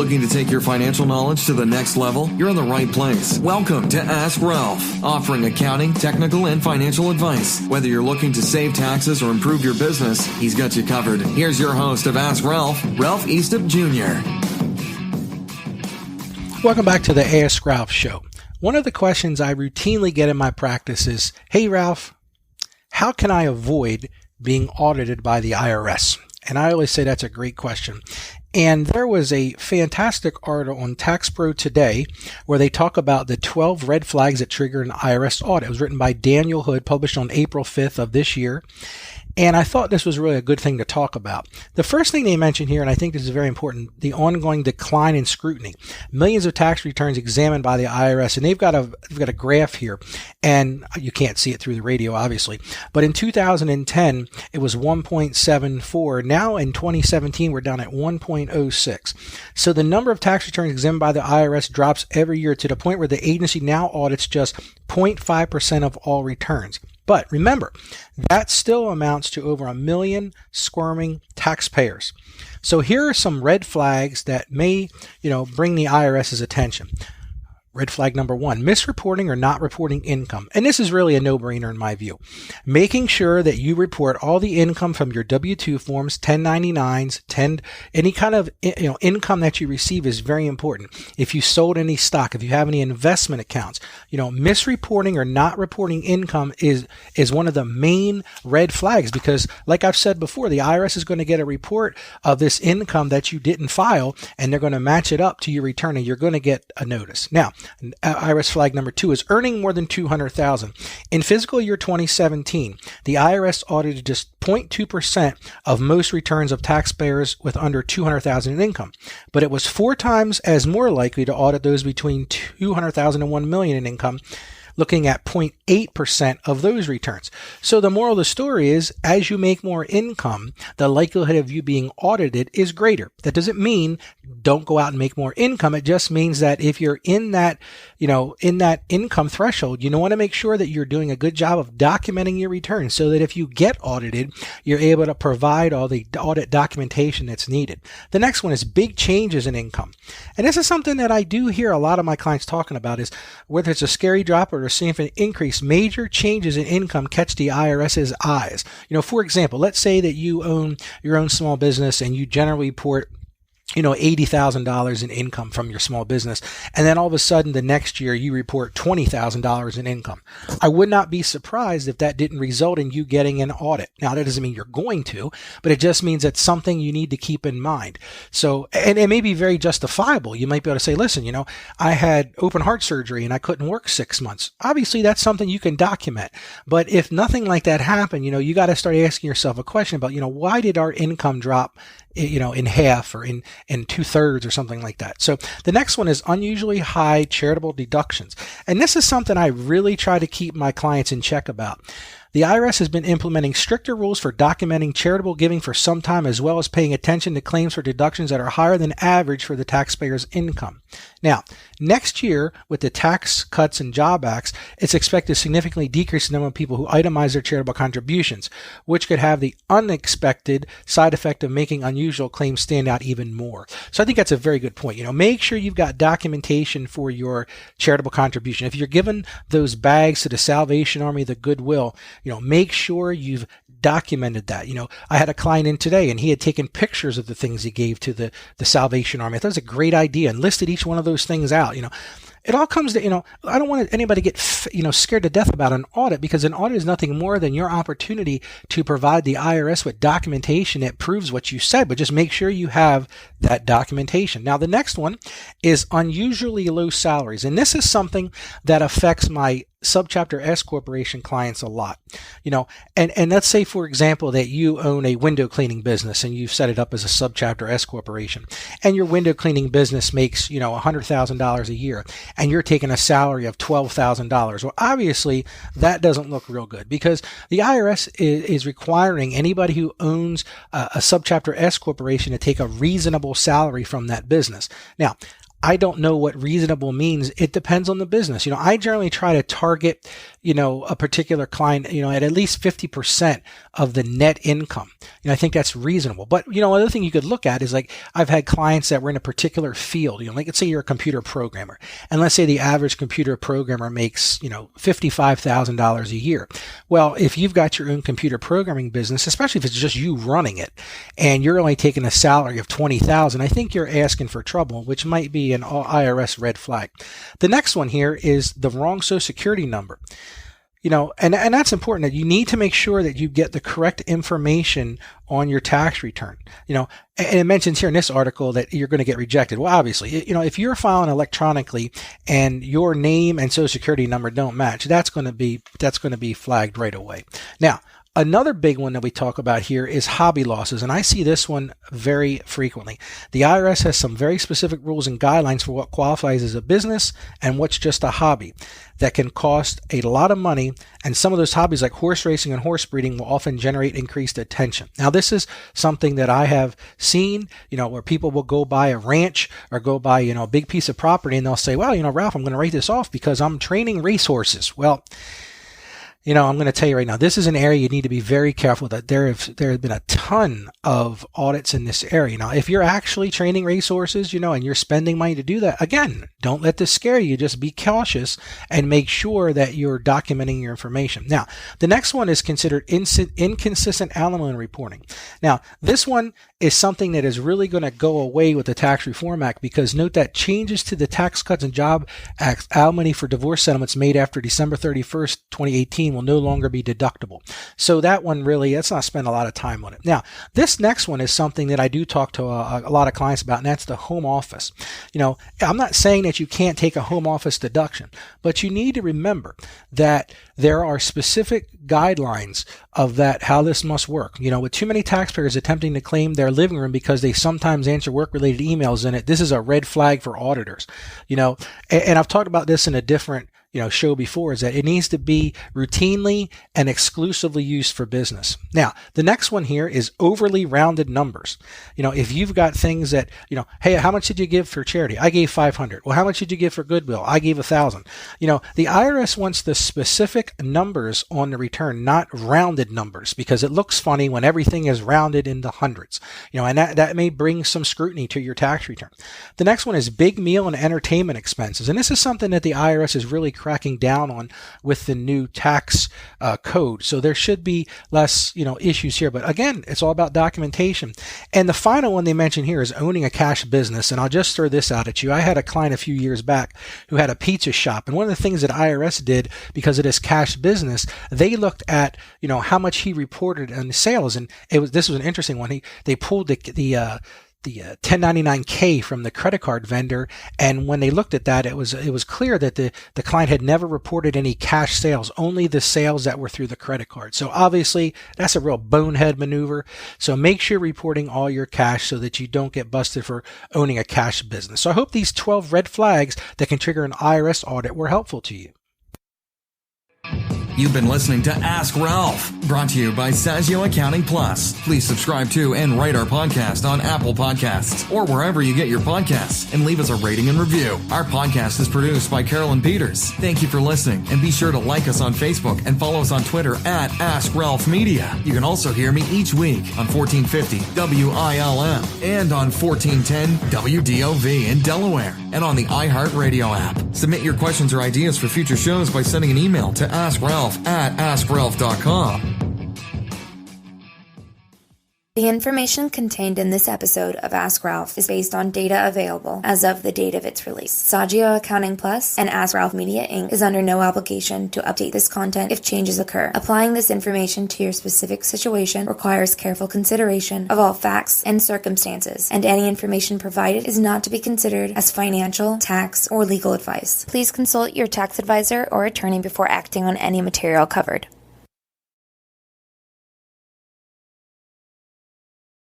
Looking to take your financial knowledge to the next level? You're in the right place. Welcome to Ask Ralph, offering accounting, technical, and financial advice. Whether you're looking to save taxes or improve your business, he's got you covered. Here's your host of Ask Ralph, Ralph Eastup Jr. Welcome back to the Ask Ralph Show. One of the questions I routinely get in my practice is, hey Ralph, how can I avoid being audited by the IRS? And I always say that's a great question. And there was a fantastic article on Tax Pro today where they talk about the 12 red flags that trigger an IRS audit. It was written by Daniel Hood, published on April 5th of this year. And I thought this was really a good thing to talk about. The first thing they mention here, and I think this is very important, the ongoing decline in scrutiny. Millions of tax returns examined by the IRS, and they've got a graph here, and you can't see it through the radio, obviously. But in 2010, it was 1.74. Now in 2017, we're down at 1.06. So the number of tax returns examined by the IRS drops every year to the point where the agency now audits just 0.5% of all returns. But remember, that still amounts to over 1 million squirming taxpayers. So here are some red flags that may, bring the IRS's attention. Red flag number 1, misreporting or not reporting income. And this is really a no-brainer in my view. Making sure that you report all the income from your W-2 forms, 1099s, any kind of income that you receive is very important. If you sold any stock, if you have any investment accounts, misreporting or not reporting income is one of the main red flags, because like I've said before, the IRS is going to get a report of this income that you didn't file, and they're going to match it up to your return, and you're going to get a notice. Now, IRS flag number 2 is earning more than $200,000. In fiscal year 2017, the IRS audited just 0.2% of most returns of taxpayers with under $200,000 in income, but it was 4 times as more likely to audit those between $200,000 and $1 million in income, looking at 0.8% of those returns. So the moral of the story is, as you make more income, the likelihood of you being audited is greater. That doesn't mean don't go out and make more income. It just means that if you're in that income threshold, you want to make sure that you're doing a good job of documenting your returns so that if you get audited, you're able to provide all the audit documentation that's needed. The next one is big changes in income. And this is something that I do hear a lot of my clients talking about, is whether it's a scary drop or a significant increase, major changes in income catch the IRS's eyes. For example, let's say that you own your own small business and you generally report $80,000 in income from your small business. And then all of a sudden the next year you report $20,000 in income. I would not be surprised if that didn't result in you getting an audit. Now, that doesn't mean you're going to, but it just means that's something you need to keep in mind. So, and it may be very justifiable. You might be able to say, listen, I had open heart surgery and I couldn't work 6 months. Obviously that's something you can document. But if nothing like that happened, you got to start asking yourself a question about, why did our income drop in half or in 2/3 or something like that. So the next one is unusually high charitable deductions. And this is something I really try to keep my clients in check about. The IRS has been implementing stricter rules for documenting charitable giving for some time, as well as paying attention to claims for deductions that are higher than average for the taxpayer's income. Now, next year, with the Tax Cuts and Job Acts, it's expected to significantly decrease the number of people who itemize their charitable contributions, which could have the unexpected side effect of making unusual claims stand out even more. So I think that's a very good point. Make sure you've got documentation for your charitable contribution. If you're given those bags to the Salvation Army, the Goodwill, make sure you've documented that. I had a client in today and he had taken pictures of the things he gave to the Salvation Army. I thought it was a great idea and listed each one of those things out. It all comes to, I don't want anybody to get, scared to death about an audit, because an audit is nothing more than your opportunity to provide the IRS with documentation that proves what you said, but just make sure you have that documentation. Now, the next one is unusually low salaries. And this is something that affects my subchapter S corporation clients a lot, and let's say, for example, that you own a window cleaning business and you've set it up as a subchapter S corporation, and your window cleaning business makes, $100,000 a year, and you're taking a salary of $12,000. Well, obviously that doesn't look real good, because the IRS is requiring anybody who owns a subchapter S corporation to take a reasonable salary from that business. Now, I don't know what reasonable means. It depends on the business. I generally try to target, a particular client, at least 50% of the net income. I think that's reasonable. But, another thing you could look at is like, I've had clients that were in a particular field, like let's say you're a computer programmer, and let's say the average computer programmer makes, $55,000 a year. Well, if you've got your own computer programming business, especially if it's just you running it, and you're only taking a salary of $20,000, I think you're asking for trouble, which might be an IRS red flag. The next one here is the wrong Social Security number. And that's important, that you need to make sure that you get the correct information on your tax return. And it mentions here in this article that you're going to get rejected. Well, obviously, if you're filing electronically and your name and Social Security number don't match, that's going to be flagged right away. Now, another big one that we talk about here is hobby losses, and I see this one very frequently. The IRS has some very specific rules and guidelines for what qualifies as a business and what's just a hobby that can cost a lot of money, and some of those hobbies like horse racing and horse breeding will often generate increased attention. Now, this is something that I have seen, where people will go buy a ranch or go buy, a big piece of property, and they'll say, well, Ralph, I'm going to write this off because I'm training racehorses. Well, I'm going to tell you right now, this is an area you need to be very careful that there have been a ton of audits in this area. Now, if you're actually training racehorses, and you're spending money to do that, again, don't let this scare you. Just be cautious and make sure that you're documenting your information. Now, the next one is considered inconsistent alimony reporting. Now, this one is something that is really going to go away with the Tax Reform Act, because note that changes to the Tax Cuts and Jobs Act alimony for divorce settlements made after December 31st, 2018 will no longer be deductible. So that one really, let's not spend a lot of time on it. Now, this next one is something that I do talk to a lot of clients about, and that's the home office. I'm not saying that you can't take a home office deduction, but you need to remember that there are specific guidelines of that, how this must work. With too many taxpayers attempting to claim their living room because they sometimes answer work-related emails in it, this is a red flag for auditors. And I've talked about this in a different show before, is that it needs to be routinely and exclusively used for business. Now, the next one here is overly rounded numbers. If you've got things that, hey, how much did you give for charity? I gave $500. Well, how much did you give for Goodwill? I gave $1,000. The IRS wants the specific numbers on the return, not rounded numbers, because it looks funny when everything is rounded in the hundreds. And that may bring some scrutiny to your tax return. The next one is big meal and entertainment expenses. And this is something that the IRS is really cracking down on with the new tax code. So there should be less, issues here. But again, it's all about documentation. And the final one they mention here is owning a cash business. And I'll just throw this out at you. I had a client a few years back who had a pizza shop. And one of the things that IRS did, because of this cash business, they looked at, how much he reported on the sales. And this was an interesting one. They pulled the 1099K from the credit card vendor, and when they looked at that, it was clear that the client had never reported any cash sales, only the sales that were through the credit card. So obviously, that's a real bonehead maneuver. So make sure you're reporting all your cash so that you don't get busted for owning a cash business. So I hope these 12 red flags that can trigger an IRS audit were helpful to you. You've been listening to Ask Ralph, brought to you by Saggio Accounting Plus. Please subscribe to and rate our podcast on Apple Podcasts or wherever you get your podcasts, and leave us a rating and review. Our podcast is produced by Carolyn Peters. Thank you for listening, and be sure to like us on Facebook and follow us on Twitter at Ask Ralph Media. You can also hear me each week on 1450 WILM and on 1410 WDOV in Delaware, and on the iHeartRadio app. Submit your questions or ideas for future shows by sending an email to AskRalph@AskRalph.com. The information contained in this episode of Ask Ralph is based on data available as of the date of its release. Saggio Accounting Plus and Ask Ralph Media Inc. is under no obligation to update this content if changes occur. Applying this information to your specific situation requires careful consideration of all facts and circumstances, and any information provided is not to be considered as financial, tax, or legal advice. Please consult your tax advisor or attorney before acting on any material covered.